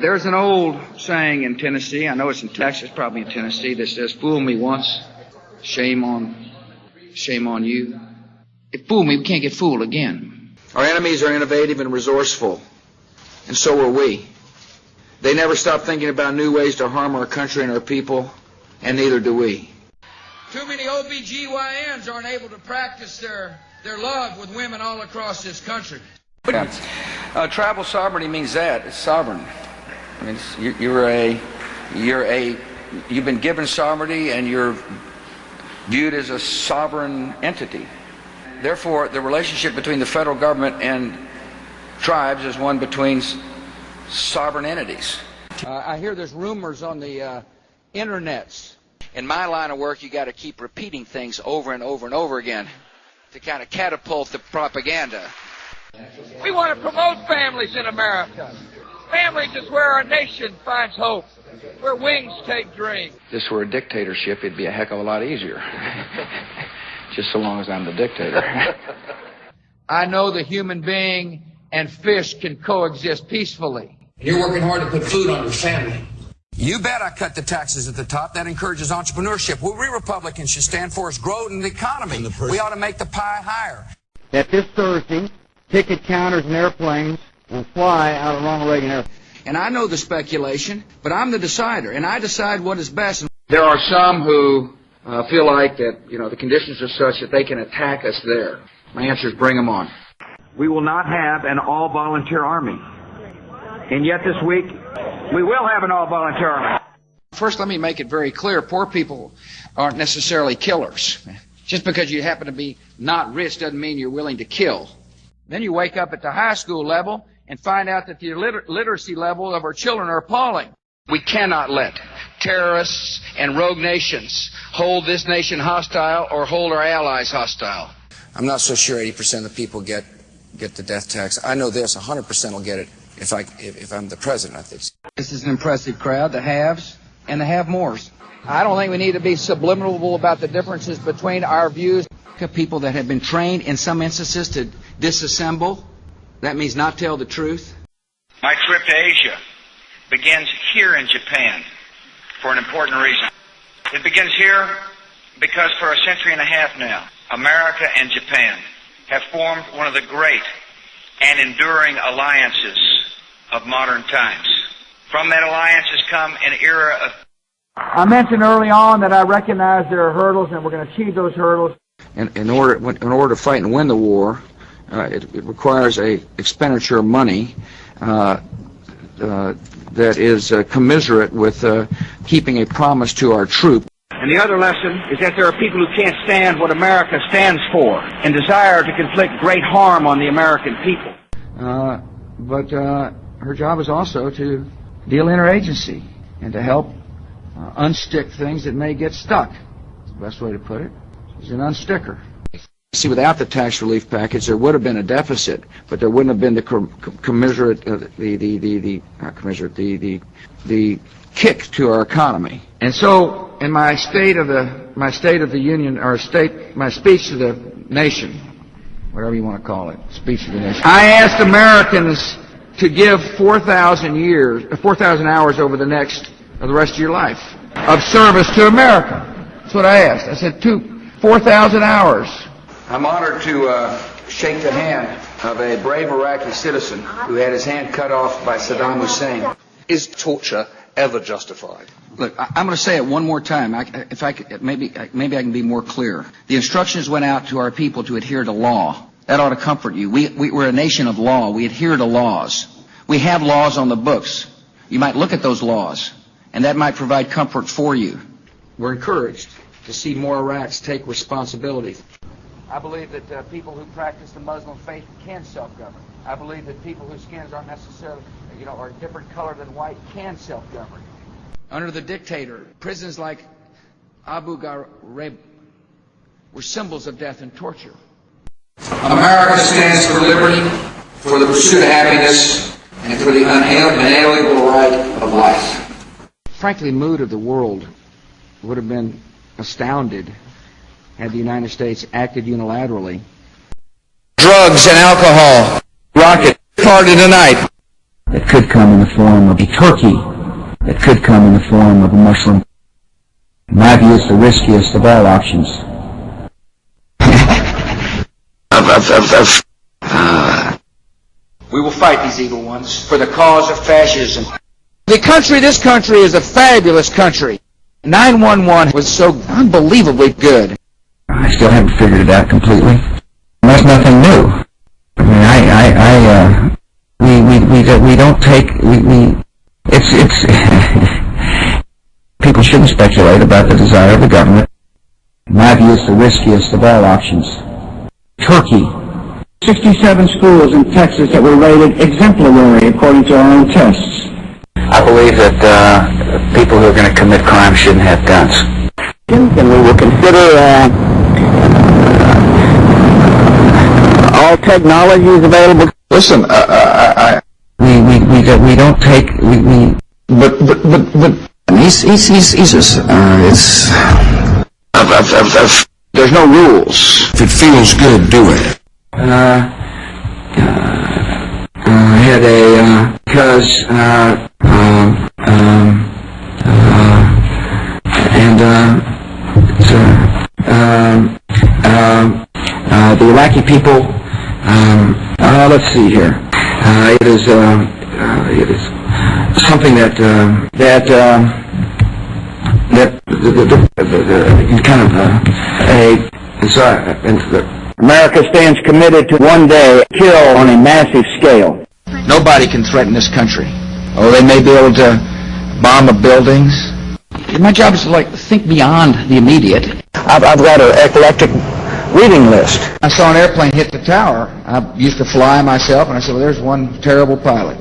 There's an old saying in Tennessee, I know it's in Texas, probably in Tennessee, that says, fool me once, shame on you. If fool me, we can't get fooled again. Our enemies are innovative and resourceful, and so are we. They never stop thinking about new ways to harm our country and our people, and neither do we. Too many OBGYNs aren't able to practice their love with women all across this country. Tribal sovereignty means that. It's sovereign. I mean, you've been given sovereignty and you're viewed as a sovereign entity. Therefore, the relationship between the federal government and tribes is one between sovereign entities. I hear there's rumors on the internets. In my line of work, you got to keep repeating things over and over and over again to kind of catapult the propaganda. We want to promote families in America. Families is where our nation finds hope, where wings take dreams. If this were a dictatorship, it'd be a heck of a lot easier. Just so long as I'm the dictator. I know the human being and fish can coexist peacefully. You're working hard to put food on your family. You bet I cut the taxes at the top. That encourages entrepreneurship. What we Republicans should stand for is growth in the economy. We ought to make the pie higher. That this Thursday, ticket counters and airplanes will fly out of Ronald Reagan Airport. And I know the speculation, but I'm the decider, and I decide what is best. There are some who feel like that, the conditions are such that they can attack us there. My answer is bring them on. We will not have an all-volunteer army. And yet this week, we will have an all-volunteer army. First, let me make it very clear, poor people aren't necessarily killers. Just because you happen to be not rich doesn't mean you're willing to kill. Then you wake up at the high school level and find out that the literacy level of our children are appalling. We cannot let terrorists and rogue nations hold this nation hostile or hold our allies hostile. I'm not so sure 80% of the people get the death tax. I know this, 100% will get it if I'm the president, I think. This is an impressive crowd, the haves and the have-mores. I don't think we need to be subliminal about the differences between our views. People that have been trained in some instances to disassemble, that means not tell the truth. My trip to Asia begins here in Japan for an important reason. It begins here because for a century and a half now, America and Japan have formed one of the great and enduring alliances of modern times. From that alliance has come an era of... I mentioned early on that I recognize there are hurdles, and we're going to achieve those hurdles. In order to fight and win the war, it requires a expenditure of money that is commiserate with keeping a promise to our troops. And the other lesson is that there are people who can't stand what America stands for and desire to inflict great harm on the American people. But her job is also to deal interagency and to help unstick things that may get stuck. That's the best way to put it. She's an unsticker. See, without the tax relief package, there would have been a deficit, but there wouldn't have been the the kick to our economy. And so, in my State of the Union, or my speech to the nation, whatever you want to call it, speech to the nation, I asked Americans to give 4,000 hours over the rest of your life of service to America. That's what I asked. I said 4,000 hours. I'm honored to shake the hand of a brave Iraqi citizen who had his hand cut off by Saddam Hussein. Is torture ever justified? Look, I'm going to say it one more time. Maybe I can be more clear. The instructions went out to our people to adhere to law. That ought to comfort you. We're a nation of law. We adhere to laws. We have laws on the books. You might look at those laws, and that might provide comfort for you. We're encouraged to see more Iraqis take responsibility. I believe that people who practice the Muslim faith can self-govern. I believe that people whose skins aren't necessarily, are a different color than white can self-govern. Under the dictator, prisons like Abu Ghraib were symbols of death and torture. America stands for liberty, for the pursuit of happiness, and for the unalienable right of life. Frankly, the mood of the world would have been astounded had the United States acted unilaterally. Drugs and alcohol, rocket party tonight. that could come in the form of a turkey, that could come in the form of a mushroom. In my view, it's the riskiest of all options. We will fight these evil ones for the cause of fascism. This country is a fabulous country. 911 was so unbelievably good. I still haven't figured it out completely. That's nothing new. I mean, we don't take, it's, people shouldn't speculate about the desire of the government. In my view, it's the riskiest of all options. Turkey. 67 schools in Texas that were rated exemplary according to our own tests. I believe that people who are going to commit crime shouldn't have guns. And we will consider all technologies available. Listen, we don't take but he's there's no rules. If it feels good, do it. I had a the Iraqi people. Let's see here. It is something that America stands committed to one day kill on a massive scale. Nobody can threaten this country. Oh, they may be able to bomb the buildings. My job is to think beyond the immediate. I've got an eclectic reading list. I saw an airplane hit the tower. I used to fly myself, and I said, well, there's one terrible pilot.